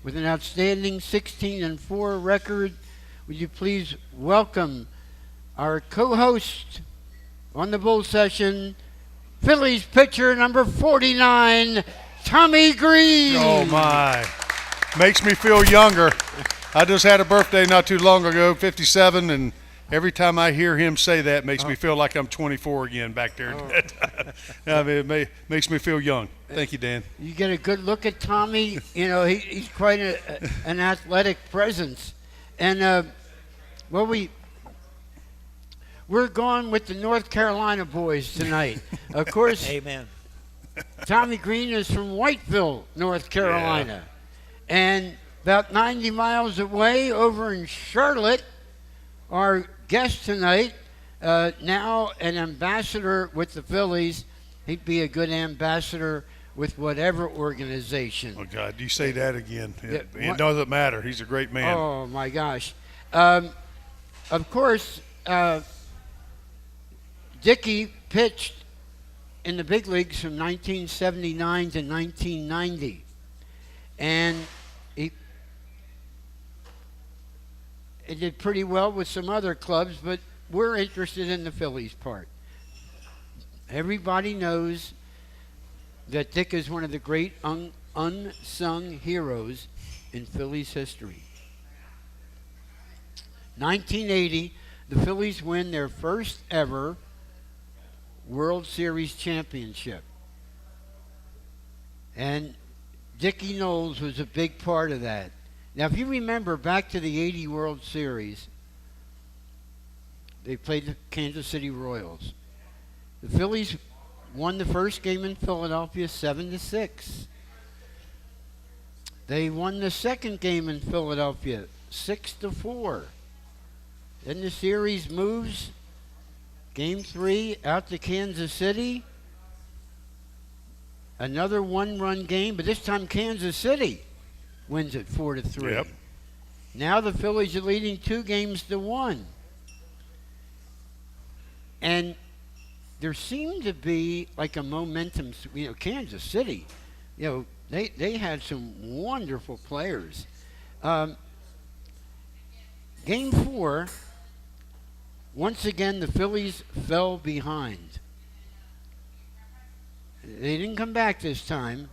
with an outstanding 16-4 record. Would you please welcome our co-host on the Bull Session, Phillies pitcher number 49, Tommy Greene. Oh, my. Makes me feel younger. I just had a birthday not too long ago, 57, and every time I hear him say that, it makes me feel like I'm 24 again back there. I mean, makes me feel young. Thank you, Dan. You get a good look at Tommy. You know, he's quite an athletic presence. And, we're going with the North Carolina boys tonight. Of course, Amen. Tommy Greene is from Whiteville, North Carolina. Yeah. And about 90 miles away over in Charlotte, our guest tonight, now an ambassador with the Phillies. He'd be a good ambassador with whatever organization. Oh, God, you say that again. It doesn't matter. He's a great man. Oh, my gosh. Of course, Dickie pitched in the big leagues from 1979 to 1990. And he did pretty well with some other clubs, but we're interested in the Phillies part. Everybody knows that Dick is one of the great unsung heroes in Phillies history. 1980, the Phillies win their first ever World Series championship. And Dickie Noles was a big part of that. Now, if you remember back to the 80 World Series, they played the Kansas City Royals. The Phillies won the first game in Philadelphia 7-6. They won the second game in Philadelphia 6-4. Then the series moves, Game 3 out to Kansas City. Another one-run game, but this time Kansas City wins it 4-3. Yep. Now the Phillies are leading 2-1. And there seemed to be like a momentum. You know, Kansas City, you know, they had some wonderful players. Game 4, once again the Phillies fell behind. They didn't come back this time.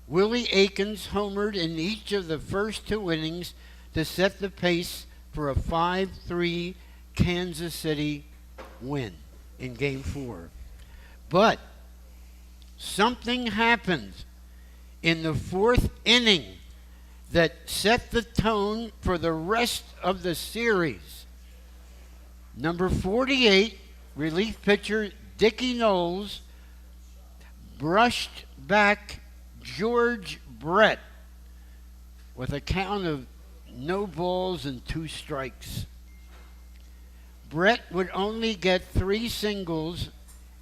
Willie Aikens homered in each of the first 2 innings to set the pace for a 5-3 Kansas City win in Game 4. But something happened in the 4th inning that set the tone for the rest of the series. Number 48, relief pitcher Dickie Noles, brushed back George Brett with a count of no balls and 2 strikes. Brett would only get 3 singles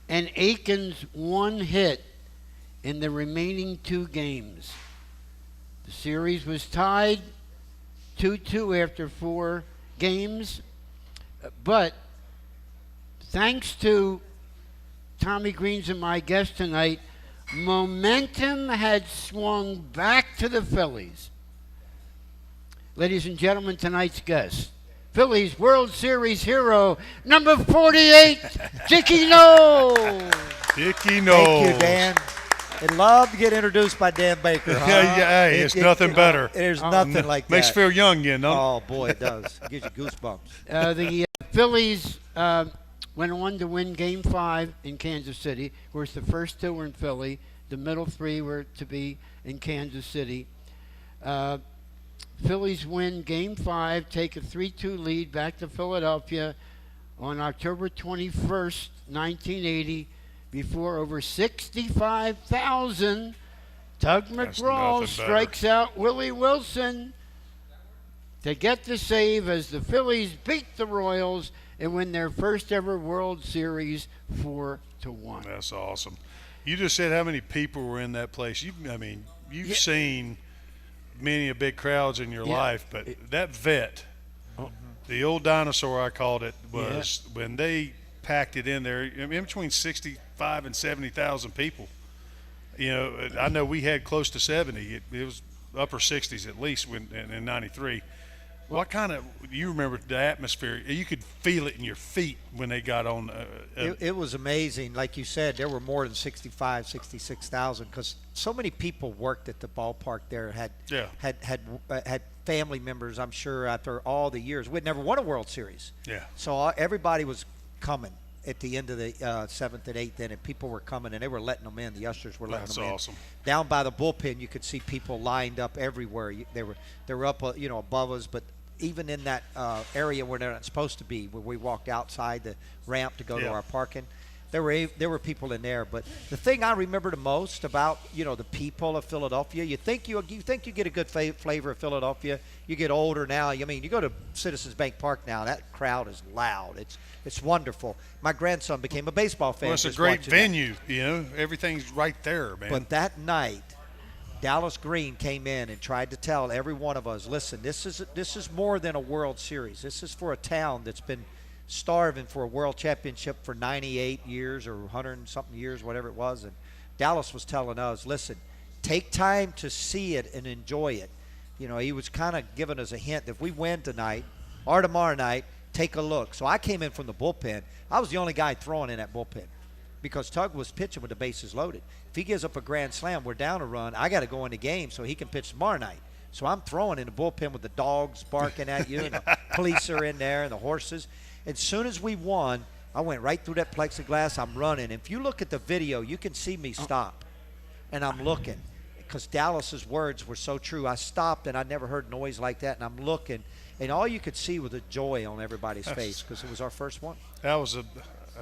and Aikens 1 hit in the remaining 2 games. The series was tied 2-2 after 4 games, but thanks to Tommy Greene's and my guest tonight, momentum had swung back to the Phillies. Ladies and gentlemen, tonight's guest, Phillies World Series hero, number 48, Dickie Noles. Dickie Noles. Thank you, Dan. I'd love to get introduced by Dan Baker. Huh? Hey, it's nothing better. There's nothing like that. Makes you feel young again, don't it? Oh, boy, it does. It gives you goosebumps. The Phillies went on to win Game 5 in Kansas City. Of course, the first 2 were in Philly. The middle 3 were to be in Kansas City. Phillies win Game 5, take a 3-2 lead back to Philadelphia on October 21st, 1980, before over 65,000. Tug McGraw strikes out Willie Wilson to get the save as the Phillies beat the Royals and win their first ever World Series 4-1. That's awesome. You just said how many people were in that place. You've seen many big crowds in your life, but that vet, the old dinosaur I called it, was when they packed it in there, in between 65 and 70,000 people. You know, I know we had close to 70. It was upper 60s at least in '93. What kind of you remember the atmosphere? You could feel it in your feet when they got on. It was amazing. Like you said, there were more than 66,000 because so many people worked at the ballpark there. Had family members. I'm sure after all the years, we'd never won a World Series. Yeah. So everybody was coming at the end of the seventh and eighth inning. People were coming and they were letting them in. The ushers were letting them in. That's awesome. Down by the bullpen, you could see people lined up everywhere. They were up above us, but even in that area where they're not supposed to be, where we walked outside the ramp to go to our parking, there were people in there. But the thing I remember the most about the people of Philadelphia, you think you get a good flavor of Philadelphia. You get older now. I mean, you go to Citizens Bank Park now. That crowd is loud. It's wonderful. My grandson became a baseball fan. Well, it's a great venue. Everything's right there, man. But that night, Dallas Green came in and tried to tell every one of us, listen, this is more than a World Series. This is for a town that's been starving for a world championship for 98 years or 100 and something years, whatever it was. And Dallas was telling us, listen, take time to see it and enjoy it. He was kind of giving us a hint that if we win tonight or tomorrow night, take a look. So I came in from the bullpen. I was the only guy throwing in that bullpen because Tug was pitching with the bases loaded. If he gives up a grand slam, we're down a run. I got to go in the game so he can pitch tomorrow night. So I'm throwing in the bullpen with the dogs barking at you and the police are in there and the horses. As soon as we won, I went right through that plexiglass. I'm running. If you look at the video, you can see me stop. And I'm looking because Dallas's words were so true. I stopped and I never heard noise like that. And I'm looking. And all you could see was the joy on everybody's face because it was our first one. That was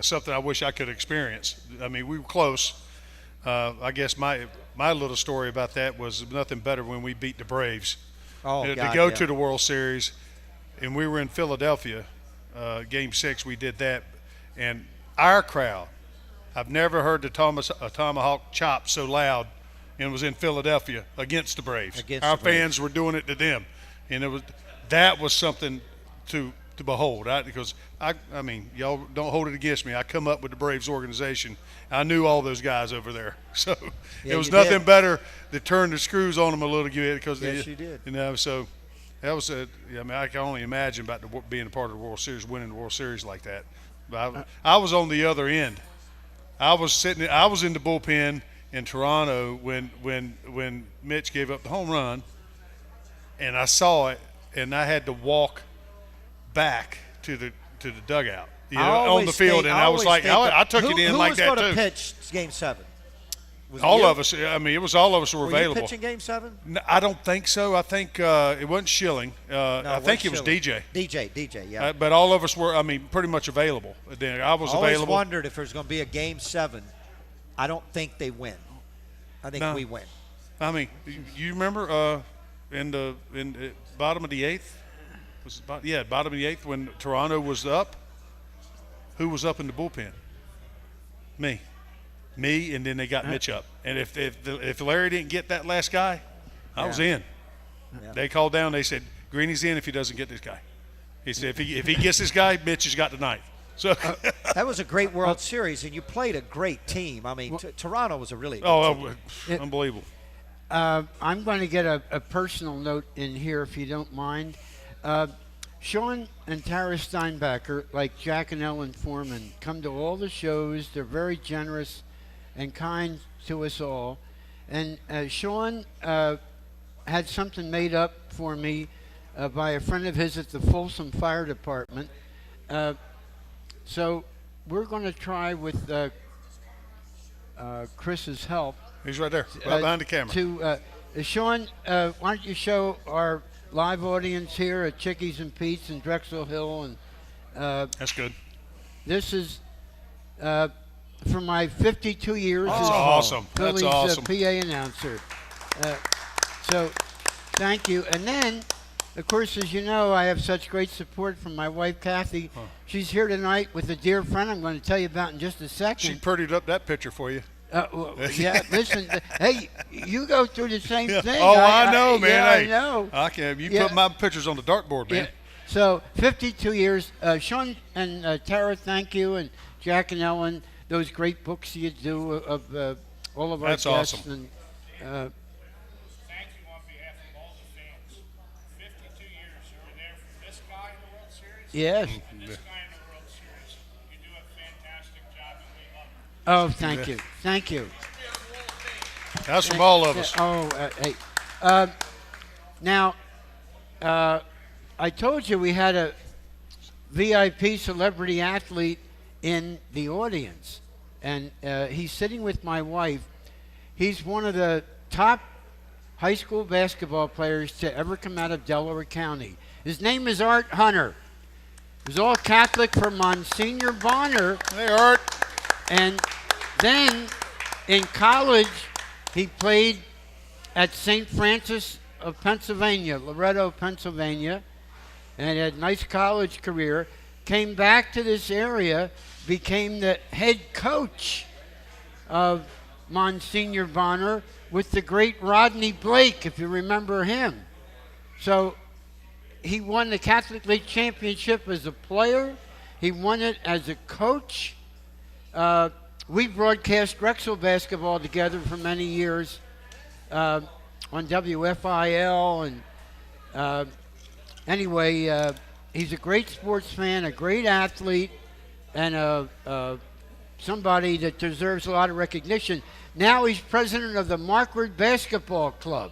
something I wish I could experience. I mean, we were close. I guess my little story about that was nothing better when we beat the Braves to go to the World Series, and we were in Philadelphia, Game 6. We did that, and our crowd. I've never heard the tomahawk chop so loud, and it was in Philadelphia against the Braves. Our fans were doing it to them, and that was something to behold. Because I mean, y'all don't hold it against me. I come up with the Braves organization. I knew all those guys over there, so it was nothing better to turn the screws on them a little bit because you did. So that was I mean, I can only imagine about being a part of the World Series, winning the World Series like that. But I was on the other end. I was in the bullpen in Toronto when Mitch gave up the home run, and I saw it, and I had to walk back to the dugout, on the field, and I was like, I took it in like that too. Who was going to pitch Game 7? All of us. I mean, it was all of us were available. Were you pitching Game 7? No, I don't think so. I think it wasn't Schilling. I think it was DJ. DJ, yeah. But all of us were, I mean, pretty much available. Then I was available. I always wondered if there's going to be a Game 7. I don't think they win. I think we win. I mean, you remember in the bottom of the eighth? Bottom of the eighth when Toronto was up. Who was up in the bullpen? Me, and then they got Mitch up. And if Larry didn't get that last guy, I was in. Yeah. They called down. They said Greene's in if he doesn't get this guy. He said if he gets this guy, Mitch has got the ninth. So that was a great World Series, and you played a great team. I mean, Toronto was a really good team. Unbelievable. I'm going to get a personal note in here, if you don't mind. Sean and Tara Steinbacher, like Jack and Ellen Foreman, come to all the shows. They're very generous and kind to us all. And Sean had something made up for me by a friend of his at the Folsom Fire Department. So we're going to try with Chris's help. He's right there, right behind the camera. Sean, why don't you show our live audience here at Chickies and Pete's in Drexel Hill, and that's good. This is for my 52 years as awesome. Phillies That's awesome. PA announcer. So thank you. And then, of course, as you know, I have such great support from my wife, Kathy. Huh. She's here tonight with a dear friend I'm going to tell you about in just a second. She prettied up that picture for you. Yeah, listen, hey, you go through the same thing. Oh, I know, man. Yeah, hey, I know. I can. You put my pictures on the dartboard, man. Yeah. So, 52 years. Sean and Tara, thank you, and Jack and Ellen, those great books you do of all of our guests. That's awesome. And, thank you on behalf of Yes. Yeah. This guy in the World Series. You do a fantastic job, and we love it. Oh, thank you. Thank you. That's from all of us. Hey. Now, I told you we had a VIP celebrity athlete in the audience, and he's sitting with my wife. He's one of the top high school basketball players to ever come out of Delaware County. His name is Art Hunter. He's all Catholic from Monsignor Bonner. Hey, Art. And then in college, he played at St. Francis of Pennsylvania, Loretto, Pennsylvania, and had a nice college career. Came back to this area, became the head coach of Monsignor Bonner with the great Rodney Blake, if you remember him. So he won the Catholic League championship as a player. He won it as a coach. We broadcast Drexel basketball together for many years on WFIL. And anyway, he's a great sports fan, a great athlete, and somebody that deserves a lot of recognition. Now he's president of the Markward Basketball Club.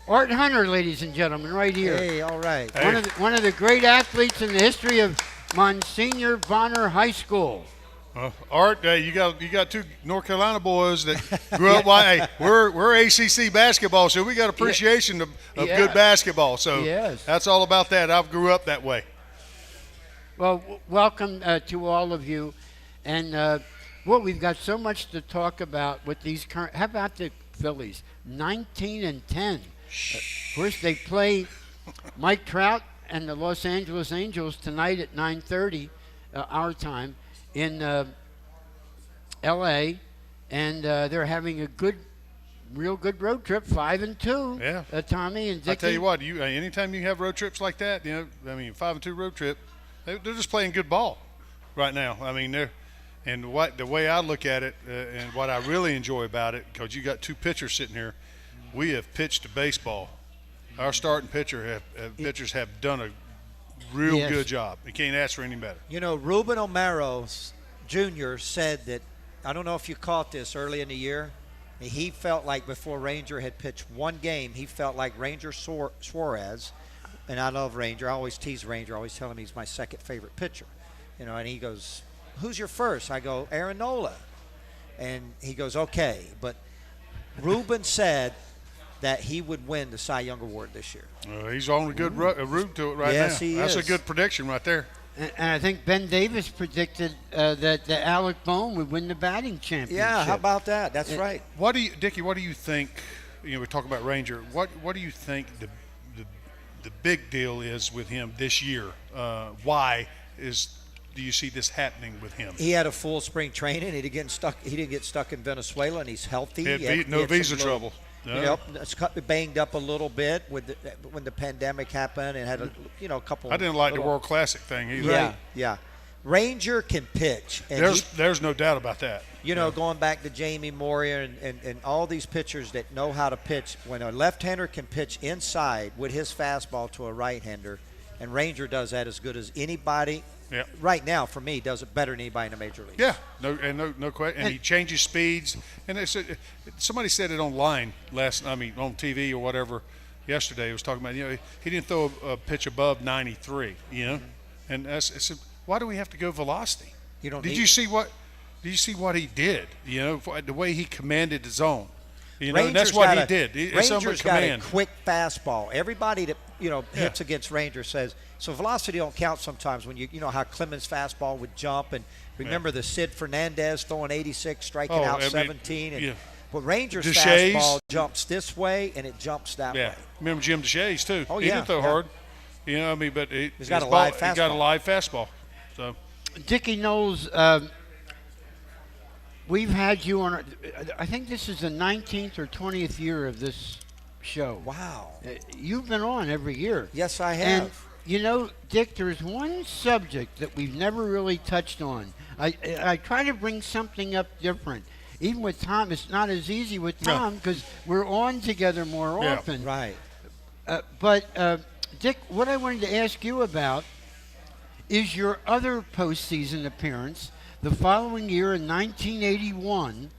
Art Hunter, ladies and gentlemen, right here. Hey, all right. Hey. One of the great athletes in the history of Monsignor Bonner High School. Art, you got two North Carolina boys that grew up. Hey, we're ACC basketball, so we got appreciation of Yeah. good basketball. So Yes. that's all about that. I grew up that way. Well, welcome to all of you. And, we've got so much to talk about with these current. How about the Phillies? 19-10. Of course, they play Mike Trout and the Los Angeles Angels tonight at 9:30 our time in L.A. And they're having a real good road trip, 5-2. Yeah. Tommy and Dickie. I tell you what, anytime you have road trips like that, 5-2 road trip, they're just playing good ball right now. I mean, the way I look at it, and what I really enjoy about it, because you got two pitchers sitting here, we have pitched to baseball. Our starting pitchers have done a real Yes. good job. You can't ask for any better. You know, Ruben O'Maro Jr. said that, I don't know if you caught this early in the year, he felt like before Ranger had pitched one game, he felt like Ranger Suarez, and I love Ranger. I always tease Ranger. I always tell him he's my second favorite pitcher. And he goes, who's your first? I go, Aaron Nola. And he goes, okay. But Ruben said that he would win the Cy Young Award this year. He's on a good route to it right now. Yes, he That's is. a good prediction right there. And I think Ben Davis predicted that Alec Bohm would win the batting championship. Yeah, how about that? That's right. Dickie, what do you think, we talk about Ranger, what do you think the big deal is with him this year? Why do you see this happening with him? He had a full spring training. He didn't get stuck in Venezuela, and he's healthy. He had no some visa little- trouble. No. Yep, it's banged up a little bit when the pandemic happened, and had a couple. I didn't like the little- World Classic thing either. Yeah, yeah. Ranger can pitch, and There's no doubt about that. going back to Jamie Moria and all these pitchers that know how to pitch. When a left-hander can pitch inside with his fastball to a right-hander, and Ranger does that as good as anybody. Yeah. Right now, for me, does it better than anybody in the major league. Yeah, no question. And he changes speeds. And somebody said it online on TV or whatever yesterday. He was talking about he didn't throw a pitch above 93. And I said, why do we have to go velocity? Did you see what he did? The way he commanded the zone. That's what he did. It's Ranger's somewhat got a command. quick fastball. Everybody that hits against Ranger says so. Velocity don't count sometimes when you know how Clemens' fastball would jump, and remember the Sid Fernandez throwing 86, striking out 17. But Ranger's Deshaies. fastball jumps this way and it jumps that way. Remember Jim Deshaies too. Oh, he yeah, didn't throw yeah. hard. But He's got a live He got a fastball. live fastball. So Dickie Noles, we've had you on. I think this is the 19th or 20th year of this show. Wow. You've been on every year. Yes, I have. And Dick, there's one subject that we've never really touched on. I try to bring something up different. Even with Tom, it's not as easy with Tom because we're on together more often. Right. But Dick, what I wanted to ask you about is your other postseason appearance the following year in 1981,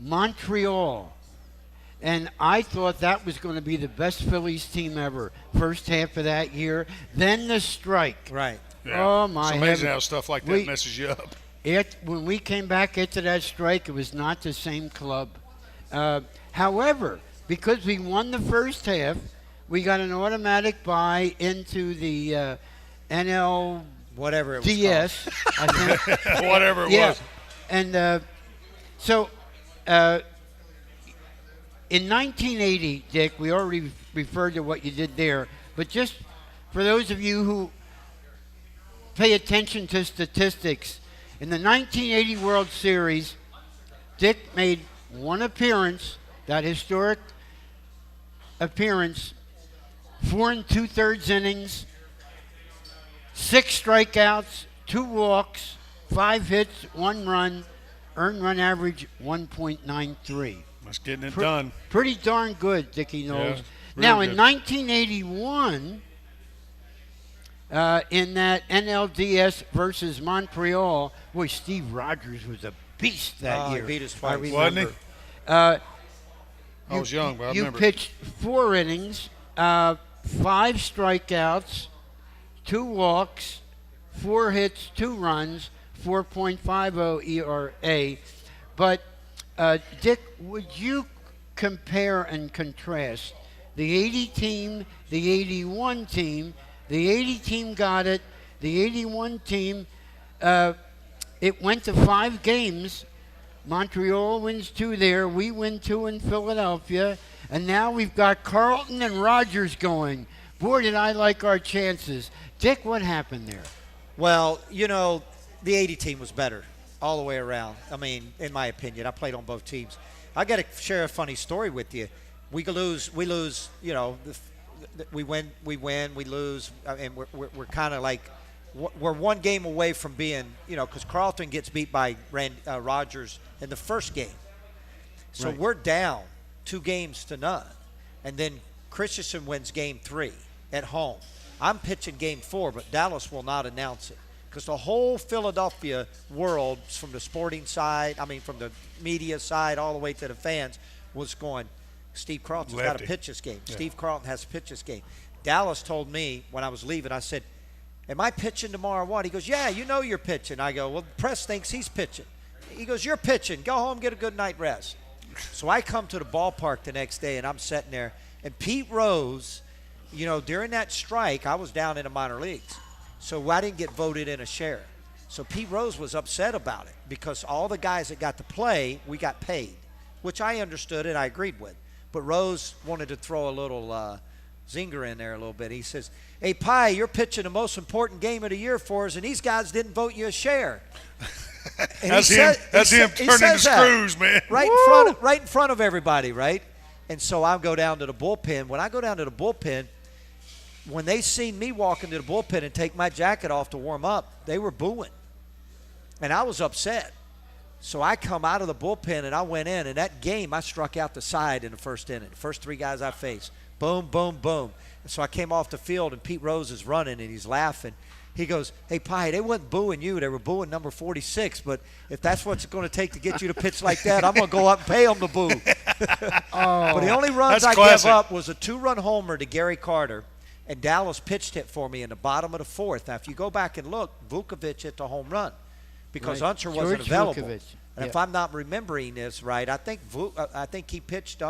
Montreal. And I thought that was going to be the best Phillies team ever. First half of that year, then the strike. Right. Yeah. Oh, my It's amazing heavens. how stuff like that messes you up. When we came back into that strike, it was not the same club. However, because we won the first half, we got an automatic bye into the NL Whatever it was DS, I think. Whatever it Yeah. was. And so in 1980, Dick, we already referred to what you did there, but just for those of you who pay attention to statistics, in the 1980 World Series, Dick made one appearance, that historic appearance, 4 2/3 innings, 6 strikeouts, 2 walks, 5 hits, 1 run, earned run average 1.93. That's getting it done. Pretty darn good, Dickie Noles. Yeah, Now, really in good. 1981, in that NLDS versus Montreal, boy, Steve Rogers was a beast that He year. beat us I twice. remember. Wasn't he? I was young, but I You remember. pitched 4 innings, 5 strikeouts, 2 walks, 4 hits, 2 runs, 4.50 ERA. But, Dick, would you compare and contrast the 80 team, the 81 team? The 80 team got it. The 81 team, it went to 5 games. Montreal wins 2 there. We win 2 in Philadelphia. And now we've got Carlton and Rogers going. Boy, did I like our chances. Dick, what happened there? Well, the 80 team was better all the way around. I mean, in my opinion, I played on both teams. I got to share a funny story with you. We lose. We win, we lose, and we're kind of like we're 1 game away from being, because Carlton gets beat by Rogers in the first game. So Right. we're down 2-0, and then Christensen wins game 3 at home. I'm pitching game 4, but Dallas will not announce it because the whole Philadelphia world, from the sporting side, from the media side all the way to the fans, was going, Steve Carlton's got to Lefty. pitch this game. Yeah. Steve Carlton has to pitch this game. Dallas told me when I was leaving, I said, am I pitching tomorrow or what? He goes, yeah, you're pitching. I go, well, the press thinks he's pitching. He goes, you're pitching. Go home, get a good night rest. So I come to the ballpark the next day, and I'm sitting there. And Pete Rose, during that strike, I was down in the minor leagues. So I didn't get voted in a share. So Pete Rose was upset about it because all the guys that got to play, we got paid, which I understood and I agreed with. But Rose wanted to throw a little zinger in there a little bit. He says, hey, Pie, you're pitching the most important game of the year for us, and these guys didn't vote you a share. And That's him turning the screws, man. Right in front of everybody, right? And so I go down to the bullpen. When I go down to the bullpen, when they seen me walk into the bullpen and take my jacket off to warm up, they were booing. And I was upset. So I come out of the bullpen and I went in, and that game I struck out the side in the first inning. The first 3 guys I faced. Boom, boom, boom. And so I came off the field, and Pete Rose is running, and he's laughing. He goes, hey, Pie, they wasn't booing you. They were booing number 46. But if that's what it's going to take to get you to pitch like that, I'm going to go up and pay them to boo. But the only runs That's I classic. gave up was a 2-run homer to Gary Carter, and Dallas pitched hit for me in the bottom of the 4th. Now, if you go back and look, Vukovich hit the home run because Right. Unser wasn't George available. Vukovich. And if I'm not remembering this right, I think he pitched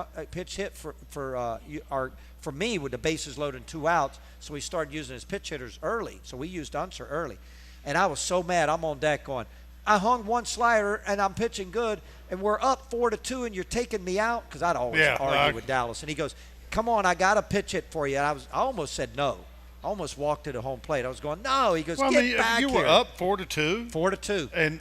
hit for me with the bases loaded and 2 outs. So he started using his pitch hitters early. So we used Unser early, and I was so mad. I'm on deck going, I hung 1 slider and I'm pitching good, and we're up 4-2, and you're taking me out because I'd always argue with Dallas. And he goes, come on, I got a pitch hit for you. And I almost said no. I almost walked to the home plate. I was going, no. He goes, Well, get back you here. were up 4-2. 4-2. And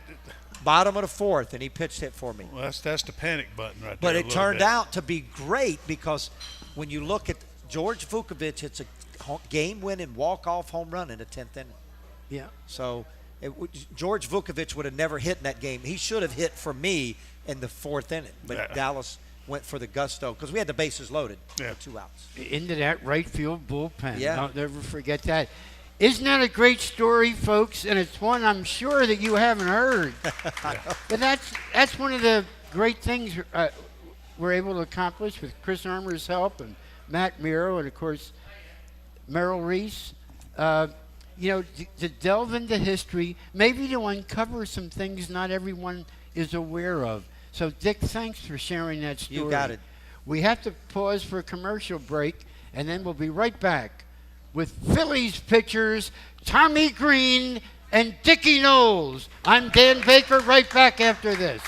Bottom of the 4th, and he pitched hit for me. well, that's the panic button right there. But a it little turned bit. out to be great because when you look at George Vukovich, it's a game-winning walk-off home run in the 10th inning. Yeah. So George Vukovich would have never hit in that game. He should have hit for me in the 4th inning, but Yeah. Dallas went for the gusto because we had the bases loaded Yeah. with 2 outs. Into that right field bullpen. Yeah. I'll never forget that. Isn't that a great story, folks? And it's one I'm sure that you haven't heard. But that's one of the great things we're able to accomplish with Chris Armour's help and Matt Miro and, of course, Merrill Reese. To delve into history, maybe to uncover some things not everyone is aware of. So, Dick, thanks for sharing that story. You got it. We have to pause for a commercial break, and then we'll be right back with Phillies pitchers Tommy Greene and Dickie Noles. I'm Dan Baker, right back after this.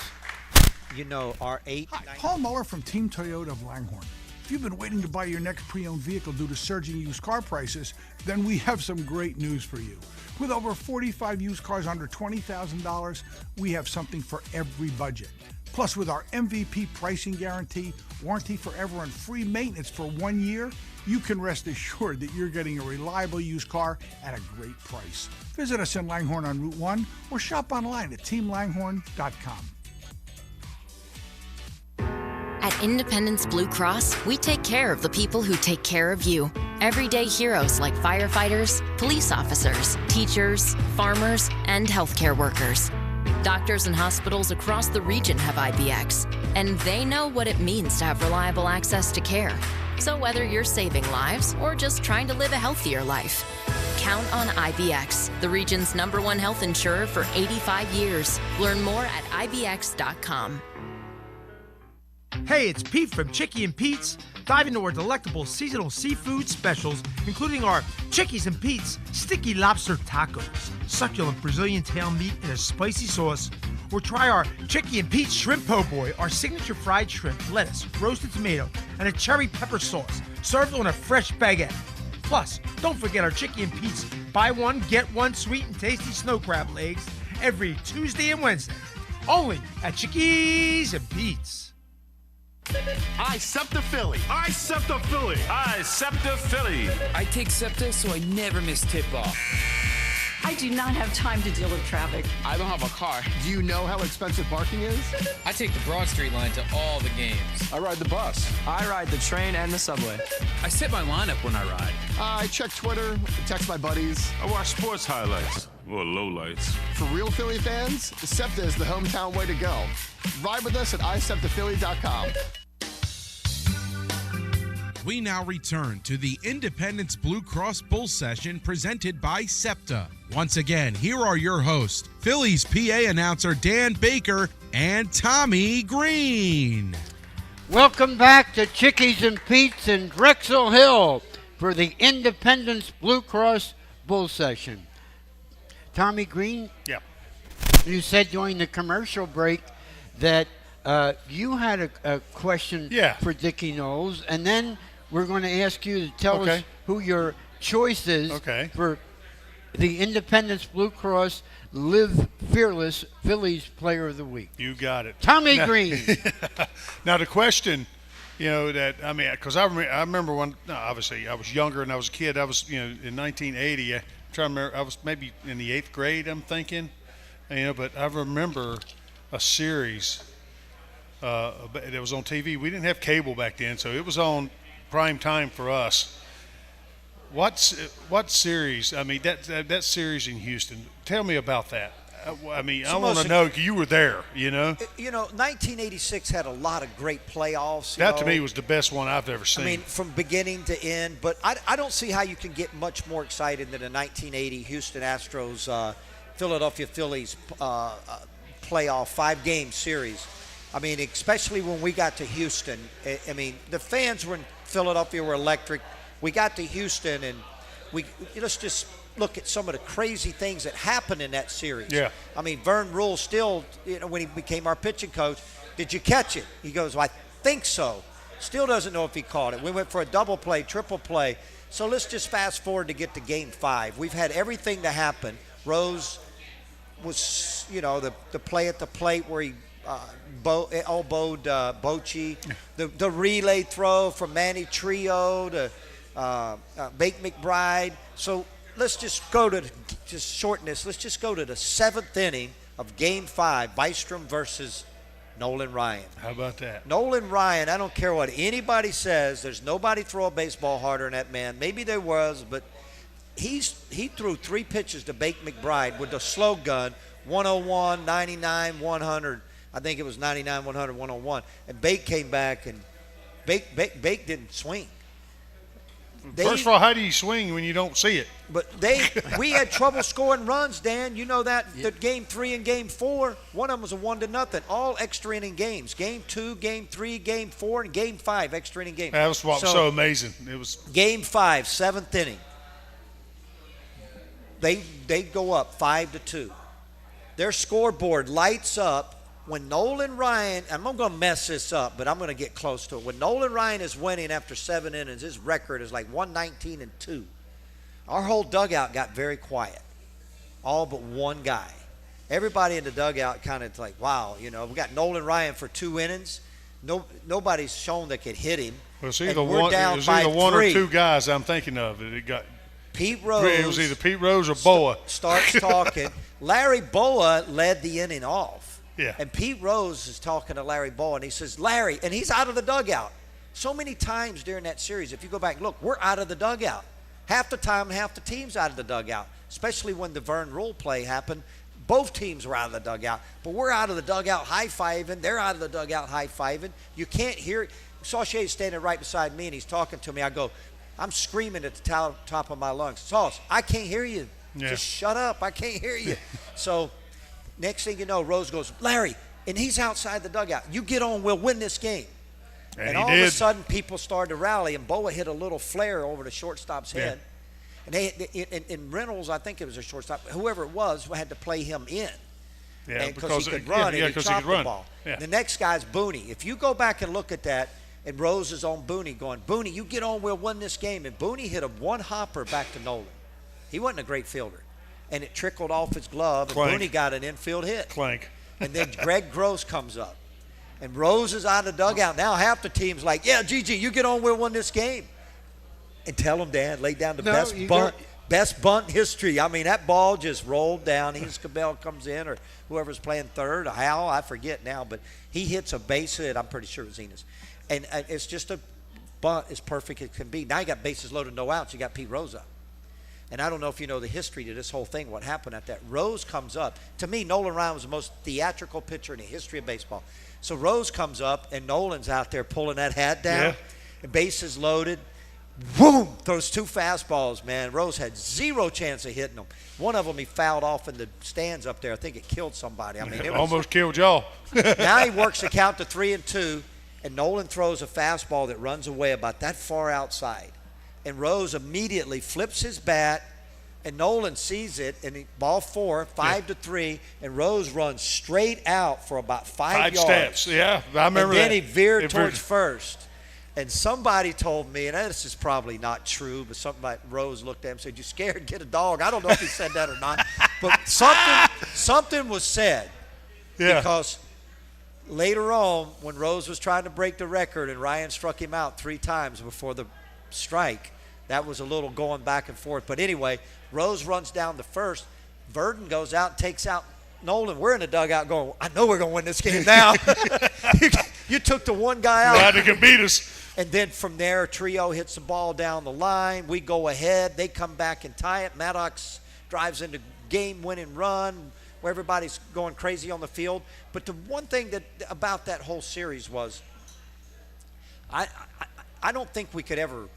Our 8. Hi, Paul Muller from Team Toyota of Langhorne. If you've been waiting to buy your next pre-owned vehicle due to surging used car prices, then we have some great news for you. With over 45 used cars under $20,000, we have something for every budget. Plus, with our MVP pricing guarantee, warranty forever, and free maintenance for 1 year, you can rest assured that you're getting a reliable used car at a great price. Visit us in Langhorne on Route 1 or shop online at teamlanghorne.com. At Independence Blue Cross, we take care of the people who take care of you. Everyday heroes like firefighters, police officers, teachers, farmers, and healthcare workers. Doctors and hospitals across the region have IBX, and they know what it means to have reliable access to care. So whether you're saving lives or just trying to live a healthier life, count on IBX, the region's #1 health insurer for 85 years. Learn more at IBX.com. Hey, it's Pete from Chickie and Pete's. Dive into our delectable seasonal seafood specials, including our Chickies and Pete's Sticky Lobster Tacos, succulent Brazilian tail meat in a spicy sauce, or try our Chickie and Pete's Shrimp Po' Boy, our signature fried shrimp, lettuce, roasted tomato, and a cherry pepper sauce, served on a fresh baguette. Plus, don't forget our Chickie and Pete's buy one, get one sweet and tasty snow crab legs every Tuesday and Wednesday, only at Chickies and Pete's. I SEPTA Philly. I SEPTA Philly. I SEPTA Philly. I take SEPTA so I never miss tip-off. I do not have time to deal with traffic. I don't have a car. Do you know how expensive parking is? I take the Broad Street line to all the games. I ride the bus. I ride the train and the subway. I set my lineup when I ride. I check Twitter, text my buddies. I watch sports highlights or lowlights. For real Philly fans, SEPTA is the hometown way to go. Ride with us at iseptaphilly.com. We now return to the Independence Blue Cross Bull Session presented by SEPTA. Once again, here are your hosts, Phillies PA announcer Dan Baker and Tommy Greene. Welcome back to Chickies and Pete's in Drexel Hill for the Independence Blue Cross Bull Session. Tommy Greene? Yeah. You said during the commercial break that you had a question for Dickie Noles, and then we're going to ask you to tell us who your choice is for the Independence Blue Cross Live Fearless Phillies Player of the Week. You got it. Tommy Greene. Now, the question, because I remember when, obviously, I was younger and I was a kid. I was, in 1980, I'm trying to remember, I was maybe in the 8th grade, I'm thinking. But I remember a series that was on TV. We didn't have cable back then, so it was on prime time for us. What series? That series in Houston. Tell me about that. I want to know, you were there. 1986 had a lot of great playoffs. That to me was the best one I've ever seen. From beginning to end. But I don't see how you can get much more excited than a 1980 Houston Astros Philadelphia Phillies playoff 5-game series. Especially when we got to Houston. The fans in Philadelphia were electric. We got to Houston, and let's just look at some of the crazy things that happened in that series. Yeah. Vern Rule still, when he became our pitching coach, did you catch it? He goes, well, I think so. Still doesn't know if he caught it. We went for a double play, triple play. So let's just fast forward to get to Game 5. We've had everything to happen. Rose was, the play at the plate where he elbowed Bochy. The relay throw from Manny Trio to Bake McBride. So let's just shorten this. Let's just go to the 7th inning of Game 5, Bystrom versus Nolan Ryan. How about that? Nolan Ryan, I don't care what anybody says. There's nobody throw a baseball harder than that man. Maybe there was, but he threw 3 pitches to Bake McBride with the slow gun, 101, 99, 100. I think it was 99, 100, 101. And Bake came back, and Bake didn't swing. First of all, how do you swing when you don't see it? But we had trouble scoring runs, Dan. You know that game 3 and game 4, one of them was a 1-0, all extra inning games. Game 2, game 3, game 4, and game 5 extra inning games. That was what was so amazing. It was game 5, 7th inning. They go up 5-2. Their scoreboard lights up when Nolan Ryan, I'm going to mess this up, but I'm going to get close to it. When Nolan Ryan is winning after 7 innings, his record is like 119-2. Our whole dugout got very quiet, all but one guy. Everybody in the dugout kind of like, wow, we got Nolan Ryan for 2 innings. Nobody's shown that could hit him. Well, it's either one or two guys I'm thinking of. It got Pete Rose. It was either Pete Rose or Boa. Starts talking. Larry Boa led the inning off. Yeah. And Pete Rose is talking to Larry Boa, and he says, Larry, and he's out of the dugout. So many times during that series, if you go back and look, we're out of the dugout. Half the time, half the team's out of the dugout, especially when the Vern Rule play happened. Both teams were out of the dugout, but we're out of the dugout high-fiving. They're out of the dugout high-fiving. You can't hear it. Saucier's standing right beside me, and he's talking to me. I go, I'm screaming at the top of my lungs. Sauce, I can't hear you. Yeah. Just shut up. I can't hear you. So next thing you know, Rose goes, Larry, and he's outside the dugout. You get on, we'll win this game. And all of a sudden, people started to rally, and Boa hit a little flare over the shortstop's head. And in Reynolds, I think it was a shortstop, whoever it was, had to play him in. Yeah, because he could run and he chopped the ball. Yeah. The next guy's Booney. If you go back and look at that, and Rose is on Booney going, Booney, you get on, we'll win this game. And Booney hit a one-hopper back to Nolan. He wasn't a great fielder. And it trickled off his glove, and Clank. Booney got an infield hit. Clank. And then Greg Gross comes up. And Rose is out of the dugout. Now half the team's like, yeah, Gigi, you get on, we'll win this game. And tell him, Dan, lay down the best bunt in history. I mean, that ball just rolled down. Cabell comes in, or whoever's playing third, or Hal, I forget now. But he hits a base hit. I'm pretty sure it was Enos. And it's just a bunt as perfect as it can be. Now you got bases loaded, no outs. You got Pete Rose up. And I don't know if you know the history to this whole thing, what happened at that. Rose comes up. To me, Nolan Ryan was the most theatrical pitcher in the history of baseball. So Rose comes up, and Nolan's out there pulling that hat down. Yeah. Bases loaded. Boom! Throws 2 fastballs, man. Rose had 0 chance of hitting them. One of them he fouled off in the stands up there. I think it killed somebody. I mean, it almost killed y'all. Now he works the count to 3-2, and Nolan throws a fastball that runs away about that far outside. And Rose immediately flips his bat, and Nolan sees it, and ball 4, 5-3, and Rose runs straight out for about 5 yards. 5 steps, yeah. I remember that. And then he veered towards first. And somebody told me, and this is probably not true, but somebody, Rose looked at him and said, you scared? Get a dog. I don't know if he said that or not, but something was said. Yeah. Because later on, when Rose was trying to break the record and Ryan struck him out 3 times before the strike, that was a little going back and forth. But anyway, Rose runs down to first. Verdon goes out and takes out Nolan. We're in the dugout going, I know we're going to win this game now. You took the one guy out. Glad they could beat us. And then from there, Trio hits the ball down the line. We go ahead. They come back and tie it. Maddox drives into game-winning run where everybody's going crazy on the field. But the one thing about that whole series was I don't think we could ever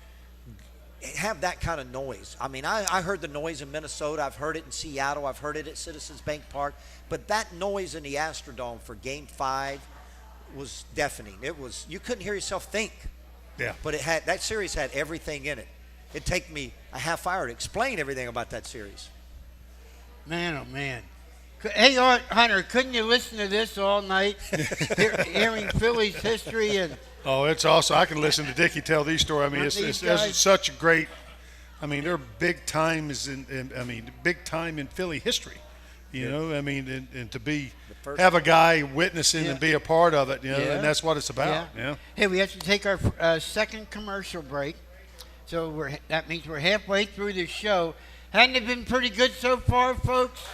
have that kind of noise. I mean, I heard the noise in Minnesota. I've heard it in Seattle. I've heard it at Citizens Bank Park. But that noise in the Astrodome for Game 5 was deafening. It was, you couldn't hear yourself think. Yeah. But that series had everything in it. It'd take me a half hour to explain everything about that series. Man, oh man. Hey, Hunter, couldn't you listen to this all night? Hearing Phillies history and... Oh, it's awesome. I can listen to Dickie tell these stories. I mean, it's such a great. I mean, they're big times big time in Philly history. You know, I mean, and to have a guy witnessing and be a part of it, you know, and that's what it's about. Yeah. Hey, we have to take our second commercial break, so that means we're halfway through the show. Hadn't it been pretty good so far, folks?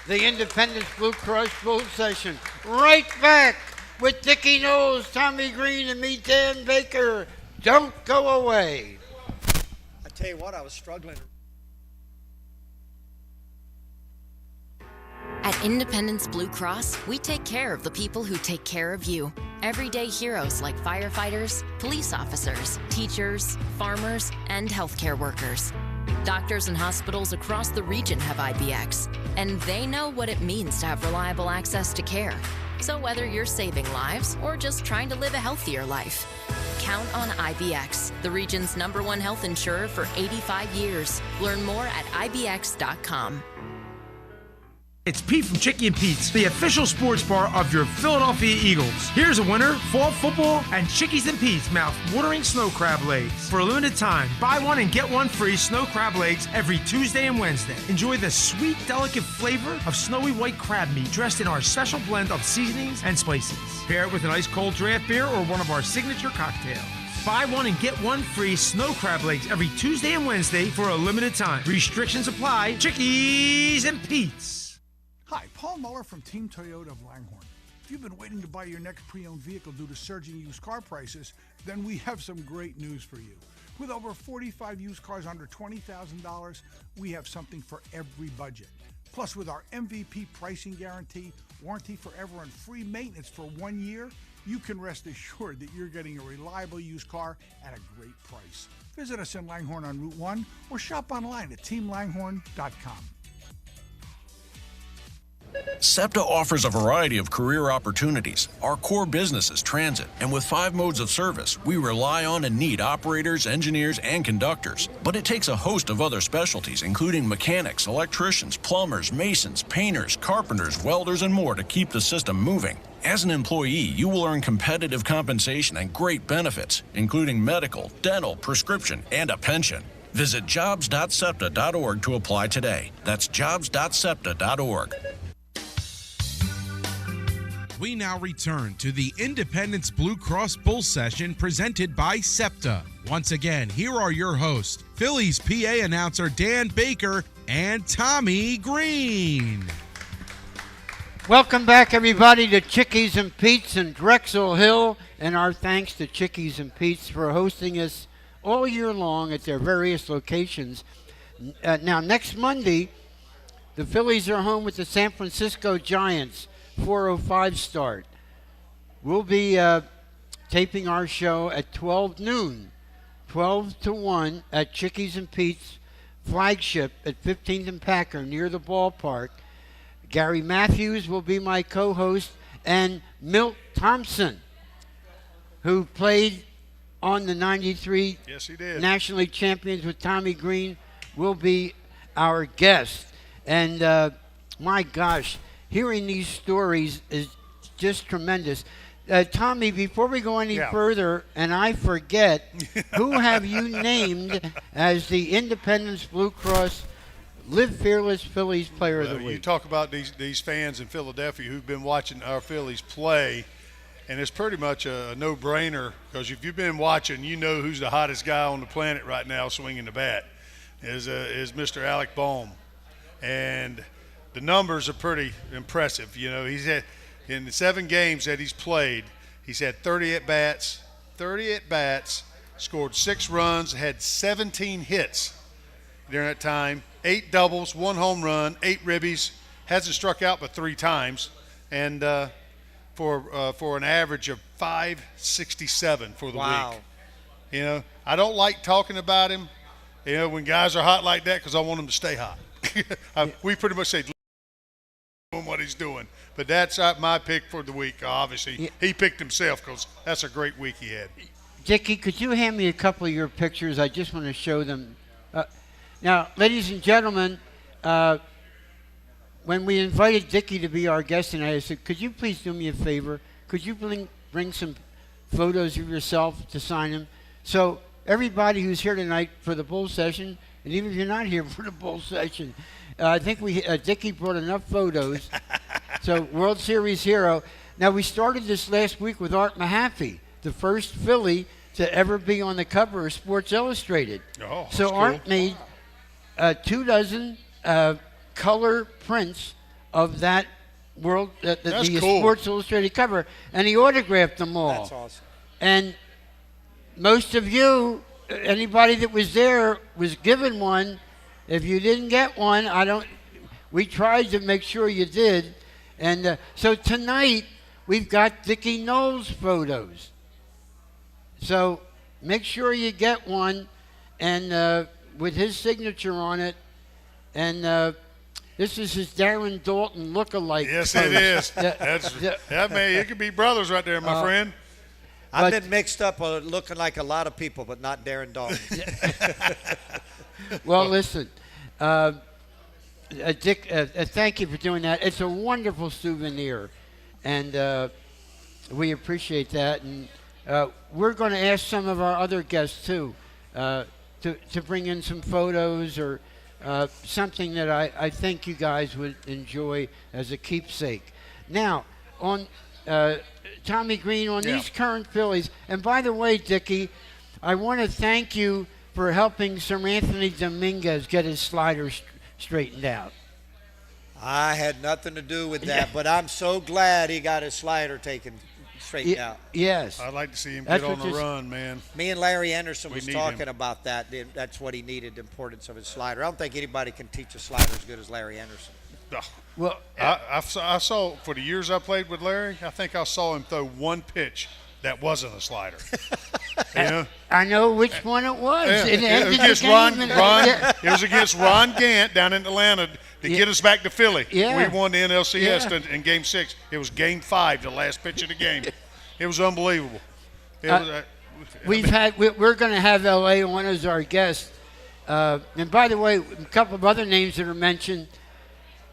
The Independence Blue Cross Bull Session. Right back with Dickie Noles, Tommy Greene, and me, Dan Baker. Don't go away. tell you what, I was struggling. At Independence Blue Cross, we take care of the people who take care of you. Everyday heroes like firefighters, police officers, teachers, farmers, and healthcare workers. Doctors and hospitals across the region have IBX, and they know what it means to have reliable access to care. So whether you're saving lives or just trying to live a healthier life, count on IBX, the region's #1 health insurer for 85 years. Learn more at IBX.com. It's Pete from Chickie and Pete's, the official sports bar of your Philadelphia Eagles. Here's a winner, fall football, and Chickies and Pete's mouth-watering snow crab legs. For a limited time, buy one and get one free snow crab legs every Tuesday and Wednesday. Enjoy the sweet, delicate flavor of snowy white crab meat dressed in our special blend of seasonings and spices. Pair it with an ice-cold draft beer or one of our signature cocktails. Buy one and get one free snow crab legs every Tuesday and Wednesday for a limited time. Restrictions apply. Chickies and Pete's. Hi, Paul Muller from Team Toyota of Langhorne. If you've been waiting to buy your next pre-owned vehicle due to surging used car prices, then we have some great news for you. With over 45 used cars under $20,000, we have something for every budget. Plus, with our MVP pricing guarantee, warranty forever, and free maintenance for 1 year, you can rest assured that you're getting a reliable used car at a great price. Visit us in Langhorne on Route 1 or shop online at teamlanghorne.com. SEPTA offers a variety of career opportunities. Our core business is transit, and with 5 modes of service, we rely on and need operators, engineers, and conductors. But it takes a host of other specialties, including mechanics, electricians, plumbers, masons, painters, carpenters, welders, and more to keep the system moving. As an employee, you will earn competitive compensation and great benefits, including medical, dental, prescription, and a pension. Visit jobs.septa.org to apply today. That's jobs.septa.org. We now return to the Independence Blue Cross Bull Session presented by SEPTA. Once again, here are your hosts, Phillies PA announcer Dan Baker and Tommy Greene. Welcome back, everybody, to Chickies and Pete's in Drexel Hill, and our thanks to Chickies and Pete's for hosting us all year long at their various locations. Now, next Monday, the Phillies are home with the San Francisco Giants. 4:05 start. We'll be taping our show at 12 noon, 12 to 1 at Chickies and Pete's flagship at 15th and Packer near the ballpark. Gary Matthews will be my co-host, and Milt Thompson, who played on the 93 yes, he did. National League champions with Tommy Greene, will be our guest. And my gosh, hearing these stories is just tremendous. Tommy, before we go any further, and I forget, who have you named as the Independence Blue Cross Live Fearless Phillies Player of the Week? You talk about these fans in Philadelphia who've been watching our Phillies play, and it's pretty much a no-brainer, because if you've been watching, you know who's the hottest guy on the planet right now swinging the bat is Mr. Alec Bohm. And the numbers are pretty impressive. You know, he's had, in the 7 games that he's played, he's had 30 at-bats, scored 6 runs, had 17 hits during that time, 8 doubles, 1 home run, 8 ribbies, hasn't struck out but 3 times, and for an average of .567 for the week. You know, I don't like talking about him, you know, when guys are hot like that, because I want them to stay hot. We pretty much say what he's doing, but that's my pick for the week. Obviously, he picked himself, because that's a great week he had. Dickie, could you hand me a couple of your pictures? I just want to show them. Now, ladies and gentlemen, when we invited Dickie to be our guest tonight, I said, could you please do me a favor? Could you bring some photos of yourself to sign them? So everybody who's here tonight for the Bull Session, and even if you're not here for the Bull Session, I think Dickie brought enough photos. So, World Series hero. Now, we started this last week with Art Mahaffey, the first Philly to ever be on the cover of Sports Illustrated. Oh, so cool. Art made 24 color prints of that the cool. Sports Illustrated cover, and he autographed them all. That's awesome. And most of you anybody that was there was given one. If you didn't get one, we tried to make sure you did. And so tonight, we've got Dickie Noles photos. So make sure you get one, and with his signature on it. And this is his Darren Dalton look-alike. Yes, pose. it is. That man, you could be brothers right there, my friend. I've been mixed up looking like a lot of people, but not Darren Dalton. Well, listen, Dick, thank you for doing that. It's a wonderful souvenir, and we appreciate that. And we're going to ask some of our other guests, too, to bring in some photos or something that I think you guys would enjoy as a keepsake. Now, on Tommy Greene, on these current Phillies, and by the way, Dickie, I want to thank you for helping Sir Anthony Dominguez get his slider straightened out. I had nothing to do with that, but I'm so glad he got his slider straightened out. Yes. I'd like to see him get on the run, man. Me and Larry Anderson was talking him. about that. That's what he needed, the importance of his slider. I don't think anybody can teach a slider as good as Larry Anderson. No. Well, I saw, for the years I played with Larry, I think I saw him throw one pitch that wasn't a slider. You know? I know which one it was. Yeah. It was against it was against Ron Gant down in Atlanta to get us back to Philly. Yeah. We won the NLCS in Game 6. It was Game 5, the last pitch of the game. It was unbelievable. We're going to have L.A. on as our guest. And by the way, a couple of other names that are mentioned.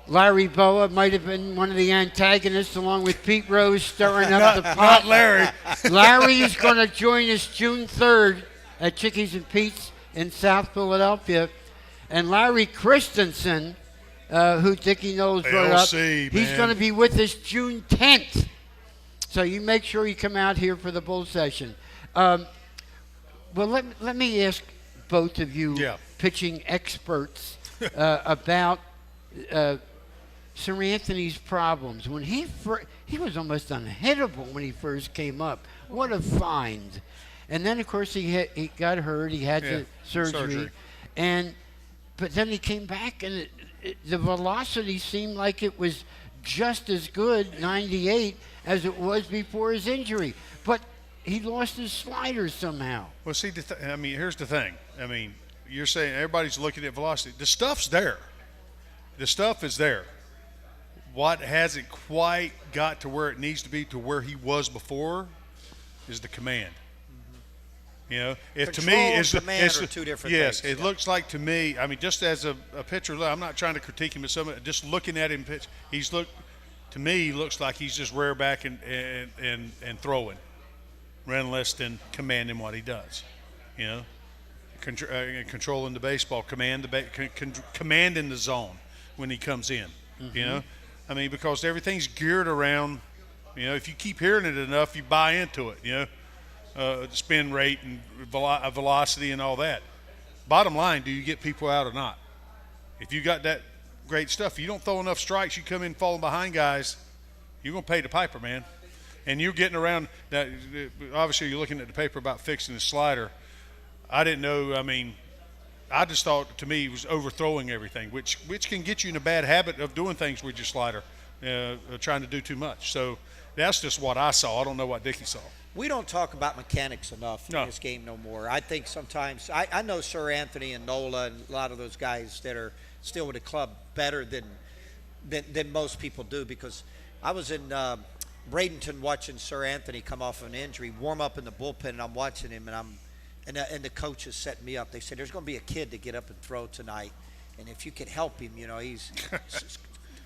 Larry Boa might have been one of the antagonists, along with Pete Rose stirring up the pot. Not Larry. Larry is going to join us June 3rd at Chickies and Pete's in South Philadelphia. And Larry Christensen, who Dickie Noles brought up, he's going to be with us June 10th. So you make sure you come out here for the bull session. Well, let me ask both of you pitching experts about Sir Anthony's problems. When he was almost unhittable when he first came up. What a find! And then of course he got hurt. He had the surgery, but then he came back and the velocity seemed like it was just as good 98 as it was before his injury. But he lost his slider somehow. Well, see, here's the thing. I mean, you're saying everybody's looking at velocity. The stuff's there. The stuff is there. What hasn't quite got to where it needs to be to where he was before is the command. You know, to me, command are two different things. Yes, it looks like to me. I mean, just as a pitcher, I'm not trying to critique him as someone. Just looking at him pitch, to me, he looks like he's just rear back and throwing, rather less than commanding what he does. You know, controlling the baseball, commanding the zone when he comes in. Mm-hmm. You know, I mean, because everything's geared around. You know, if you keep hearing it enough, you buy into it. You know, spin rate and velocity and all that. Bottom line, do you get people out or not? If you got that great stuff, you don't throw enough strikes, you come in falling behind guys, you're going to pay the piper, man. And you're getting around that. Obviously, you're looking at the paper about fixing the slider. I didn't know. I mean, I just thought, to me, he was overthrowing everything, which can get you in a bad habit of doing things with your slider, trying to do too much. So that's just what I saw. I don't know what Dickie saw. We don't talk about mechanics enough in this game no more. I think sometimes I know Sir Anthony and Nola and a lot of those guys that are still with the club better than most people do, because I was in Bradenton watching Sir Anthony come off of an injury, warm up in the bullpen, and I'm watching him, and the coaches set me up. They said, there's going to be a kid to get up and throw tonight, and if you could help him, you know, he's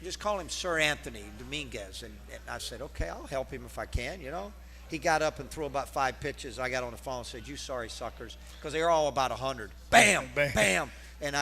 just call him Sir Anthony Dominguez. And I said, okay, I'll help him if I can, you know. He got up and threw about 5 pitches. I got on the phone and said, you sorry suckers, because they were all about 100. Bam, bam. And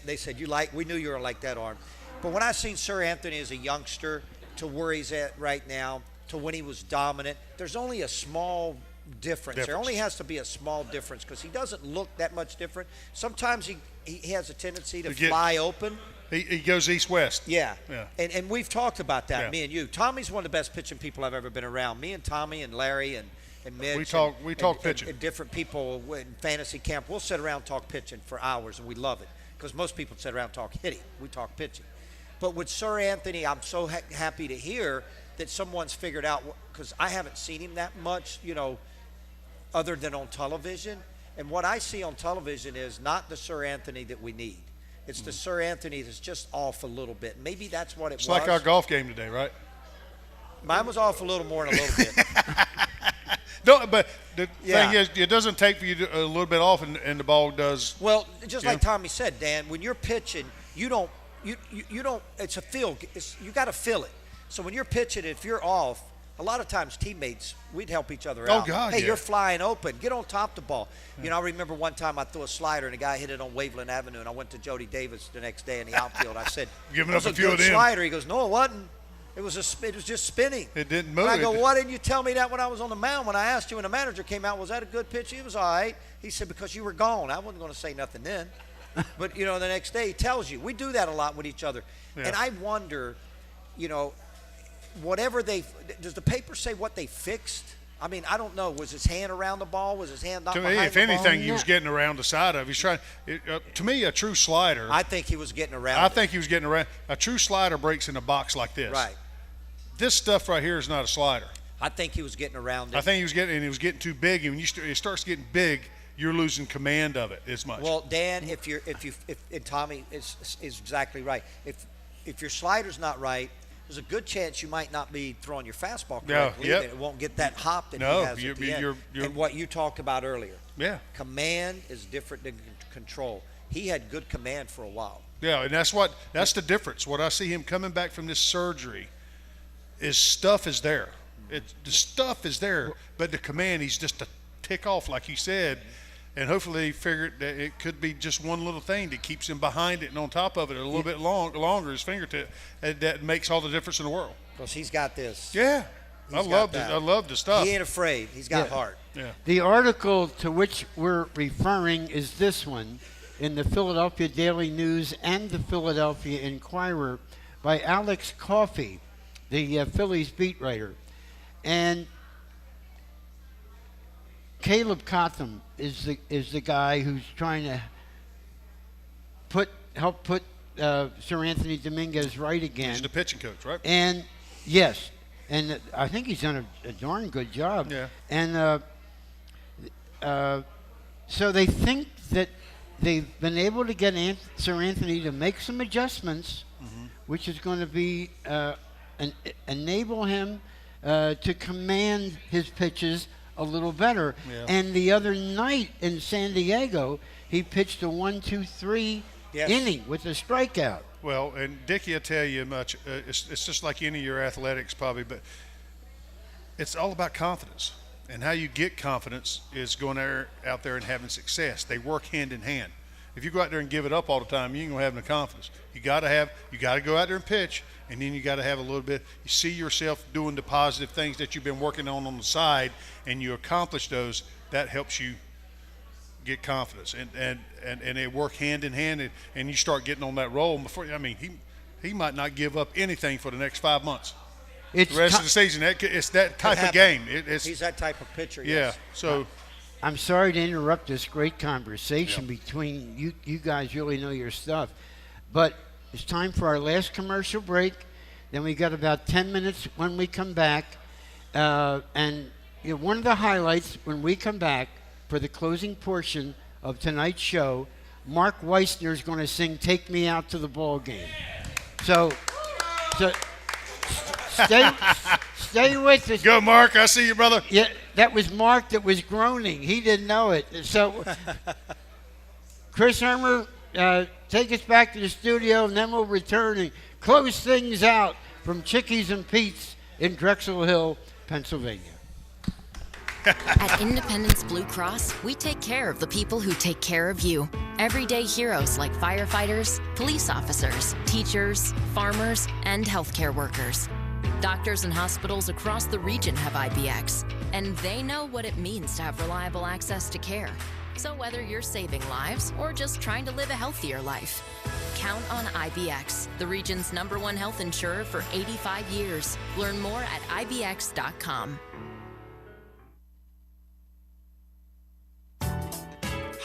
they said, we knew you were like that, Arm. But when I seen Sir Anthony as a youngster to where he's at right now, to when he was dominant, there's only a small difference. There only has to be a small difference, because he doesn't look that much different. Sometimes he has a tendency to fly open. He goes east-west. Yeah. And we've talked about that, Yeah. me and you. Tommy's one of the best pitching people I've ever been around. Me and Tommy and Larry and and Mitch. We talk pitching. And different people in fantasy camp. We'll sit around and talk pitching for hours, and we love it because most people sit around and talk hitting. We talk pitching. But with Sir Anthony, I'm so happy to hear that someone's figured out, because I haven't seen him that much, other than on television. And what I see on television is not the Sir Anthony that we need. It's the Sir Anthony that's just off a little bit. Maybe that's what it was. It's like our golf game today, right? Mine was off a little more than a little bit. No, but the thing is, it doesn't take for you a little bit off, and the ball does. Well, just like Tommy said, Dan, when you're pitching, you don't. It's a feel. You got to feel it. So when you're pitching, if you're off, a lot of times teammates, we'd help each other out. Oh God! Hey, you're flying open. Get on top of the ball. Yeah. I remember one time I threw a slider and a guy hit it on Waveland Avenue, and I went to Jody Davis the next day in the outfield. I said, "Giving up a few good of them." Slider. He goes, "No, it wasn't. It was just spinning. It didn't move." And I go, "Why didn't you tell me that when I was on the mound? When I asked you when the manager came out, was that a good pitch?" He was all right. He said, "Because you were gone. I wasn't going to say nothing then." But, the next day he tells you. We do that a lot with each other. Yeah. And I wonder, whatever does the paper say what they fixed? I mean, I don't know. Was his hand around the ball? Was his hand not behind the ball? To me, if anything, he was getting around the side of it. He's trying. To me, a true slider. I think he was getting around. I think he was getting around. A true slider breaks in a box like this. Right. This stuff right here is not a slider. I think he was getting around it. I think he was getting too big. And when it starts getting big, you're losing command of it as much. Well, Dan, if and Tommy is exactly right. If your slider's not right, there's a good chance you might not be throwing your fastball correctly. Yep. And it won't get that hop that he has at the end. And what you talked about earlier. Yeah. Command is different than control. He had good command for a while. Yeah, and that's the difference. What I see him coming back from this surgery is stuff is there. The stuff is there, but the command, he's just a tick off, like you said. And hopefully he figured that it could be just one little thing that keeps him behind it and on top of it a little bit longer, his fingertip, and that makes all the difference in the world. Because he's got this. Yeah. I love the stuff. He ain't afraid. He's got heart. Yeah. The article to which we're referring is this one in the Philadelphia Daily News and the Philadelphia Inquirer by Alex Coffey, the Phillies beat writer. And Caleb Cotham is the guy who's trying to help put Sir Anthony Dominguez right again. He's the pitching coach, right? And yes, and I think he's done a darn good job. Yeah. And so they think that they've been able to get Sir Anthony to make some adjustments, which is going to be enable him to command his pitches a little better. Yeah. And the other night in San Diego, he pitched a 1-2-3 inning with a strikeout. Well, and Dickie will tell you much. It's just like any of your athletics probably, but it's all about confidence. And how you get confidence is going out there and having success. They work hand in hand. If you go out there and give it up all the time, you ain't gonna have no confidence. You got to go out there and pitch, and then you got to have a little bit. You see yourself doing the positive things that you've been working on the side, and you accomplish those. That helps you get confidence, and they work hand in hand, and you start getting on that roll. Before, I mean, he might not give up anything for the next 5 months. It's the rest of the season. It's that type of game. He's that type of pitcher. Yeah. Yes. So. I'm sorry to interrupt this great conversation between you. You guys really know your stuff, but it's time for our last commercial break. Then we got about 10 minutes when we come back, and one of the highlights when we come back for the closing portion of tonight's show, Mark Weissner is going to sing "Take Me Out to the Ball Game." So stay with us. Go, Mark. I see you, brother. Yeah, that was Mark that was groaning. He didn't know it. So, Chris Hermer, take us back to the studio, and then we'll return and close things out from Chickies and Pete's in Drexel Hill, Pennsylvania. At Independence Blue Cross, we take care of the people who take care of you. Everyday heroes like firefighters, police officers, teachers, farmers, and healthcare workers. Doctors and hospitals across the region have IBX, and they know what it means to have reliable access to care. So whether you're saving lives or just trying to live a healthier life, count on IBX, the region's #1 health insurer for 85 years. Learn more at IBX.com.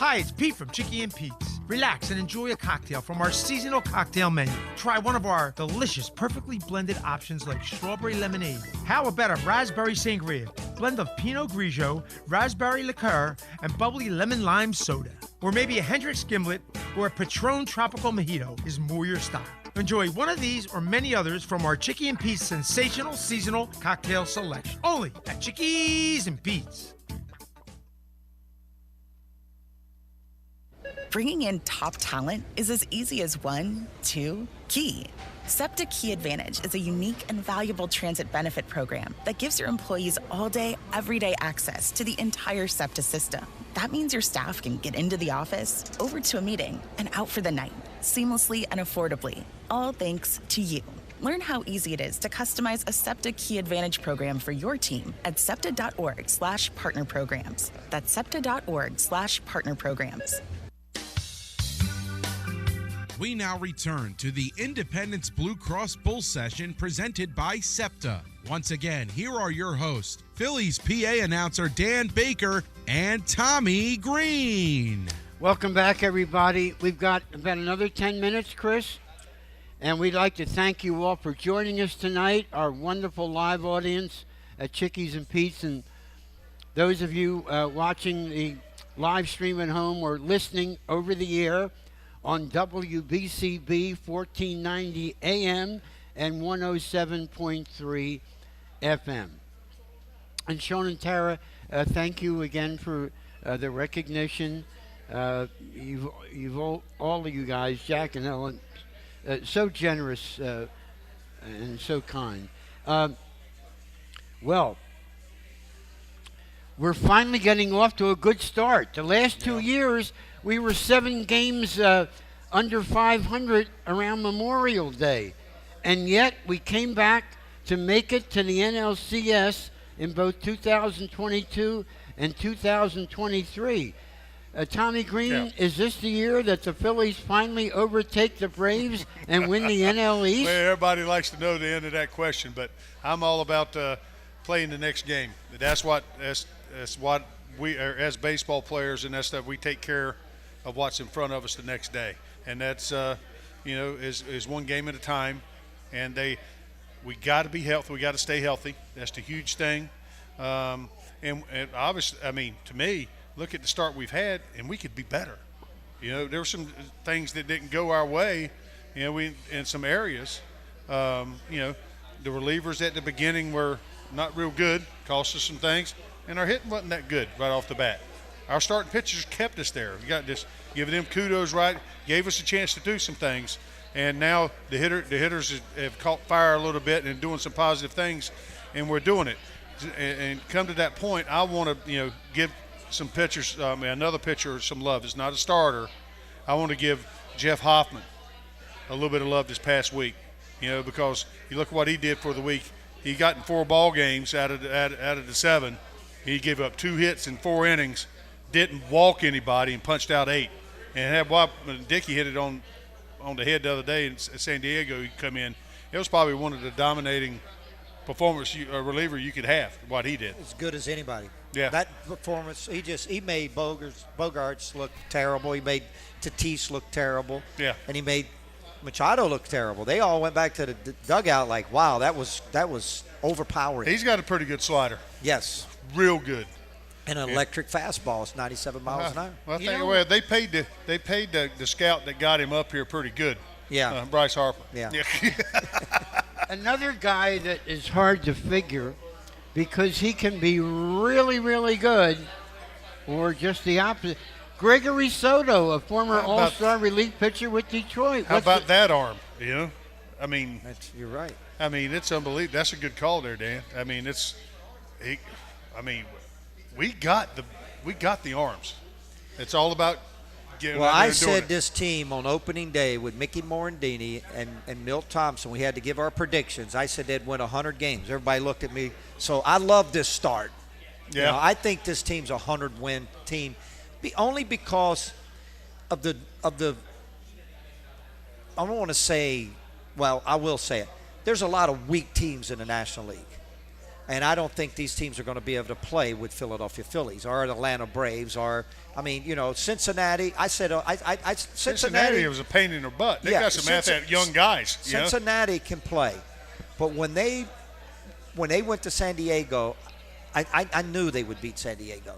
Hi, it's Pete from Chicky and Pete's. Relax and enjoy a cocktail from our seasonal cocktail menu. Try one of our delicious, perfectly blended options like strawberry lemonade. How about a raspberry sangria? Blend of Pinot Grigio, raspberry liqueur, and bubbly lemon lime soda. Or maybe a Hendrick's Gimlet or a Patron Tropical Mojito is more your style. Enjoy one of these or many others from our Chicky and Pete's sensational seasonal cocktail selection. Only at Chickies and Pete's. Bringing in top talent is as easy as 1, 2, Key. SEPTA Key Advantage is a unique and valuable transit benefit program that gives your employees all-day, everyday access to the entire SEPTA system. That means your staff can get into the office, over to a meeting, and out for the night, seamlessly and affordably, all thanks to you. Learn how easy it is to customize a SEPTA Key Advantage program for your team at SEPTA.org/partnerprograms. That's SEPTA.org/partnerprograms. We now return to the Independence Blue Cross Bull Session presented by SEPTA. Once again, here are your hosts, Phillies PA announcer Dan Baker and Tommy Greene. Welcome back, everybody. We've got about another 10 minutes, Chris, and we'd like to thank you all for joining us tonight, our wonderful live audience at Chickies and Pete's, and those of you watching the live stream at home or listening over the air on WBCB 1490 AM and 107.3 FM. And Sean and Tara, thank you again for the recognition. You've all of you guys, Jack and Ellen, so generous and so kind. Well, we're finally getting off to a good start. The last 2 years, we were 7 games under 500 around Memorial Day. And yet we came back to make it to the NLCS in both 2022 and 2023. Tommy Greene, is this the year that the Phillies finally overtake the Braves and win the NL East? Well, everybody likes to know the end of that question, but I'm all about playing the next game. That's what we are as baseball players, and that's that we take care of what's in front of us the next day, and that's is one game at a time. And we got to be healthy. We got to stay healthy. That's the huge thing. And obviously, I mean, to me, look at the start we've had, and we could be better. There were some things that didn't go our way. We in some areas. The relievers at the beginning were not real good, cost us some things, and our hitting wasn't that good right off the bat. Our starting pitchers kept us there. You got just giving them kudos, right? Gave us a chance to do some things, and now the hitters have caught fire a little bit and doing some positive things, and we're doing it. And come to that point, I want to give some pitchers, another pitcher, some love. It's not a starter. I want to give Jeff Hoffman a little bit of love this past week, because you look what he did for the week. He got in 4 ball games out of the 7. He gave up 2 hits in 4 innings. Didn't walk anybody and punched out 8. And had Dickie hit it on the head the other day in San Diego, he come in. It was probably one of the dominating performance reliever you could have. What he did, as good as anybody. Yeah, that performance. He made Bogarts look terrible. He made Tatis look terrible. Yeah, and he made Machado look terrible. They all went back to the dugout like, wow, that was overpowering. He's got a pretty good slider. Yes, real good. And an electric fastball. It's 97 miles an hour. Well, they paid the scout that got him up here pretty good. Yeah, Bryce Harper. Yeah. Another guy that is hard to figure because he can be really, really good, or just the opposite. Gregory Soto, a former All-Star relief pitcher with Detroit. How about that arm? I mean, you're right. I mean, it's unbelievable. That's a good call there, Dan. I mean, we got the arms. It's all about getting. Well, I said this team on opening day with Mickey Morandini and Milt Thompson, we had to give our predictions. I said they'd win 100 games. Everybody looked at me. So I love this start. Yeah. I think this team's a 100-win team, only because of the. I don't want to say. Well, I will say it. There's a lot of weak teams in the National League. And I don't think these teams are going to be able to play with Philadelphia Phillies or Atlanta Braves or, Cincinnati. Cincinnati was a pain in their butt. They got some athletic young guys. Cincinnati can play. But when they went to San Diego, I knew they would beat San Diego.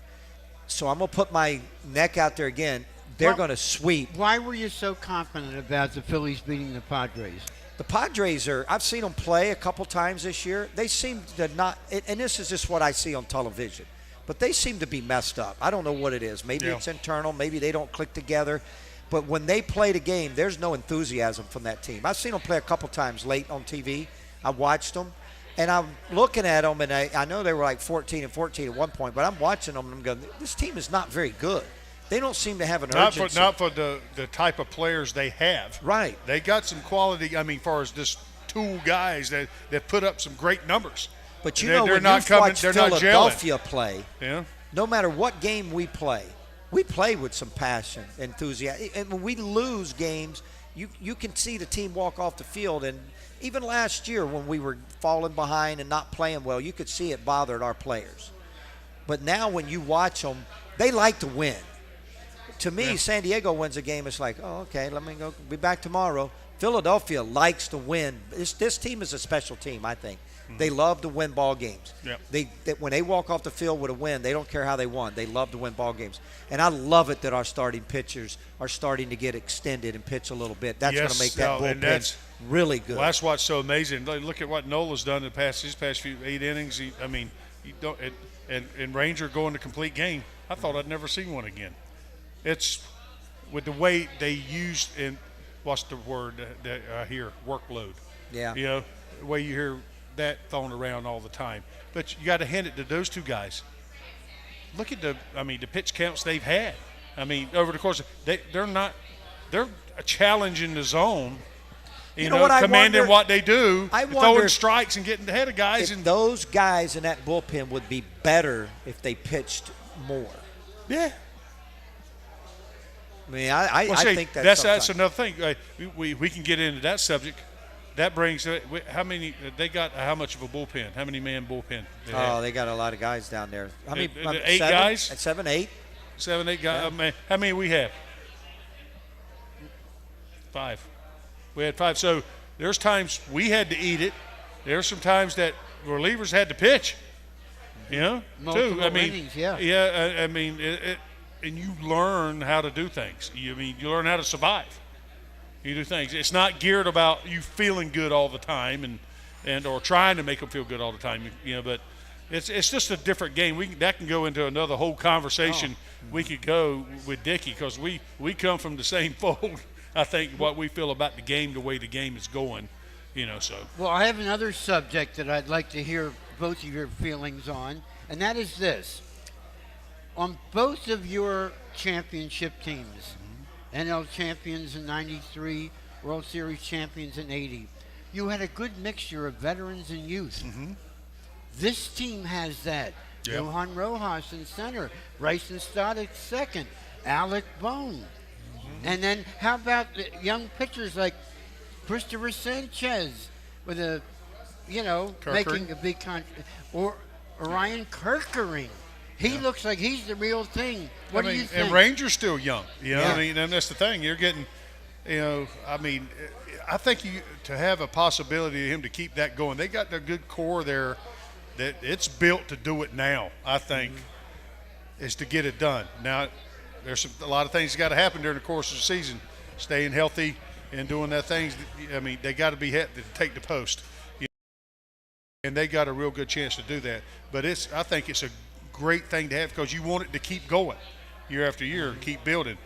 So I'm going to put my neck out there again. They're going to sweep. Why were you so confident about the Phillies beating the Padres? The Padres I've seen them play a couple times this year. They seem to not, and this is just what I see on television, but they seem to be messed up. I don't know what it is. Maybe it's internal. Maybe they don't click together. But when they play the game, there's no enthusiasm from that team. I've seen them play a couple times late on TV. I watched them, and I'm looking at them, and I know they were like 14-14 at one point, but I'm watching them, and I'm going, this team is not very good. They don't seem to have an urgency. Not for the type of players they have. Right. They got some quality, far as just tool guys that put up some great numbers. But when you watch Philadelphia play, no matter what game we play with some passion, enthusiasm. And when we lose games, you can see the team walk off the field. And even last year when we were falling behind and not playing well, you could see it bothered our players. But now when you watch them, they like to win. To me, San Diego wins a game. It's like, oh, okay, let me go. Be back tomorrow. Philadelphia likes to win. This team is a special team, I think. Mm-hmm. They love to win ball games. Yep. When they walk off the field with a win, they don't care how they won. They love to win ball games. And I love it that our starting pitchers are starting to get extended and pitch a little bit. That's going to make that bullpen really good. Well, that's what's so amazing. Look at what Noles done in his past few 8 innings. And Ranger going to complete game. I thought I'd never seen one again. It's with the way they used and what's the word that I hear, workload. Yeah. The way you hear that thrown around all the time. But you got to hand it to those two guys. Look at the pitch counts they've had. Over the course of they're a challenge in the zone. Commanding what they do, throwing strikes and getting ahead of guys. And those guys in that bullpen would be better if they pitched more. Yeah. I think that's another thing. We can get into that subject. That brings how many they got? How much of a bullpen? How many man bullpen? They got a lot of guys down there. How many? 8 guys. 7, 8. 7, 8 guys. Yeah. How many we have? 5. We had 5. So there's times we had to eat it. There's some times that relievers had to pitch. Multiple innings, and you learn how to do things. You learn how to survive. You do things. It's not geared about you feeling good all the time and or trying to make them feel good all the time. But it's just a different game. That can go into another whole conversation. We could go with Dickie because we come from the same fold. I think what we feel about the game, the way the game is going. So. Well, I have another subject that I'd like to hear both of your feelings on, and that is this. On both of your championship teams, NL champions in 93, World Series champions in 80, you had a good mixture of veterans and youth. Mm-hmm. This team has that. Yep. Johan Rojas in center, Bryson Stott at second, Alec Bone. Mm-hmm. And then how about the young pitchers like Christopher Sanchez with making a big or Orion Kerkering. He looks like he's the real thing. What do you think? And Ranger's still young. And that's the thing. You're getting, I think to have a possibility of him to keep that going, they got a good core there that it's built to do it now, I think, is to get it done. Now, there's a lot of things that got to happen during the course of the season, staying healthy and doing that things. They got to be to take the post. And they got a real good chance to do that. But I think it's a great thing to have because you want it to keep going year after year, keep building,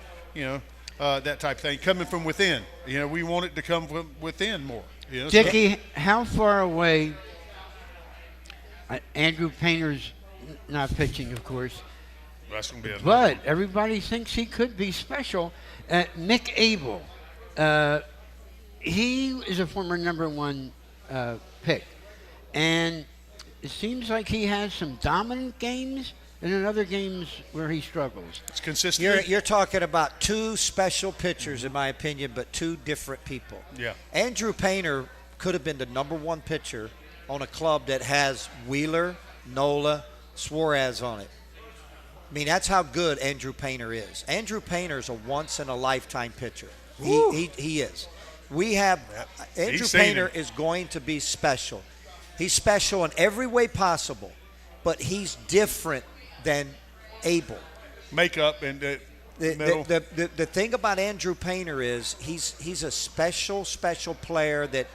that type of thing. Coming from within, we want it to come from within more. Dickie, how far away, Andrew Painter's not pitching, of course, that's gonna be but everybody thinks he could be special. Mick Abel, he is a former number 1 pick, and it seems like he has some dominant games and in other games where he struggles. It's consistent. You're talking about 2 special pitchers, in my opinion, but 2 different people. Yeah. Andrew Painter could have been the number 1 pitcher on a club that has Wheeler, Nola, Suarez on it. I mean, that's how good Andrew Painter is. Andrew Painter is a once-in-a-lifetime pitcher. He is. We have Andrew Painter is going to be special. He's special in every way possible, but he's different than Abel. Makeup and middle. The thing about Andrew Painter is he's a special player that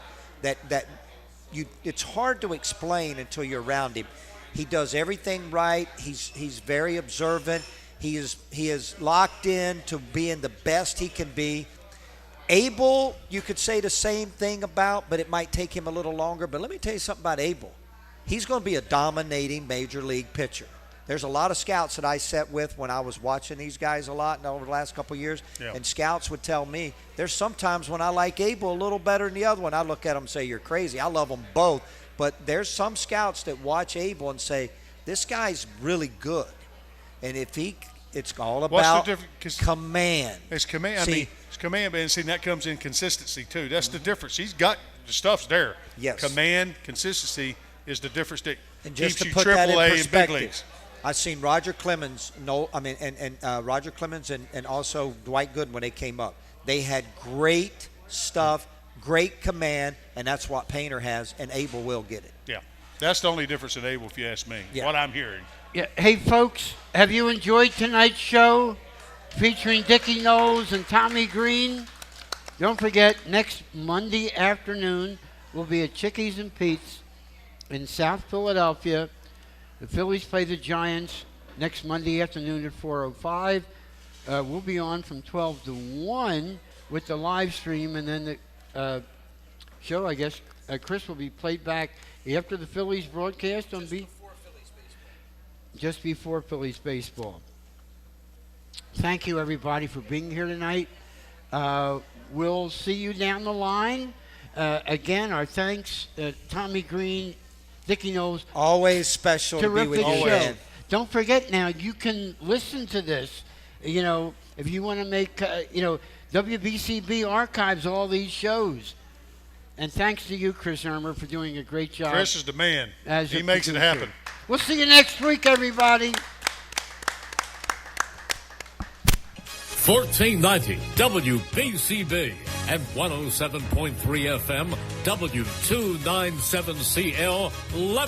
it's hard to explain until you're around him. He does everything right. He's very observant. He is locked in to being the best he can be. Abel, you could say the same thing about, but it might take him a little longer. But let me tell you something about Abel. He's going to be a dominating major league pitcher. There's a lot of scouts that I sat with when I was watching these guys a lot over the last couple of years, and scouts would tell me there's sometimes when I like Abel a little better than the other one. I look at them and say, you're crazy. I love them both. But there's some scouts that watch Abel and say, this guy's really good. And it's all about command. It's command. See, it's command, and see, that comes in consistency too. That's the difference. He's got the stuff's there. Yes. Command, consistency is the difference that and just keeps to you put that in AAA perspective, and big leagues. I've seen Roger Clemens, Roger Clemens and also Dwight Gooden when they came up. They had great stuff, great command, and that's what Painter has, and Abel will get it. Yeah, that's the only difference in Abel, if you ask me. Yeah. What I'm hearing. Yeah. Hey, folks, have you enjoyed tonight's show featuring Dickie Noles and Tommy Greene? Don't forget, next Monday afternoon will be at Chickies and Pete's in South Philadelphia. The Phillies play the Giants next Monday afternoon at 4:05. We'll be on from 12 to 1 with the live stream, and then the show, I guess, Chris, will be played back after the Phillies broadcast on just before Phillies baseball. Thank you, everybody, for being here tonight. We'll see you down the line. Again, our thanks, Tommy Greene, Dickie Noles. Always special to be with you again. Don't forget now, you can listen to this, if you want to make, WBCB archives all these shows. And thanks to you, Chris Ermer, for doing a great job. Chris is the man. He makes it happen. We'll see you next week, everybody. 1490 WBCB and 107.3 FM W297CL.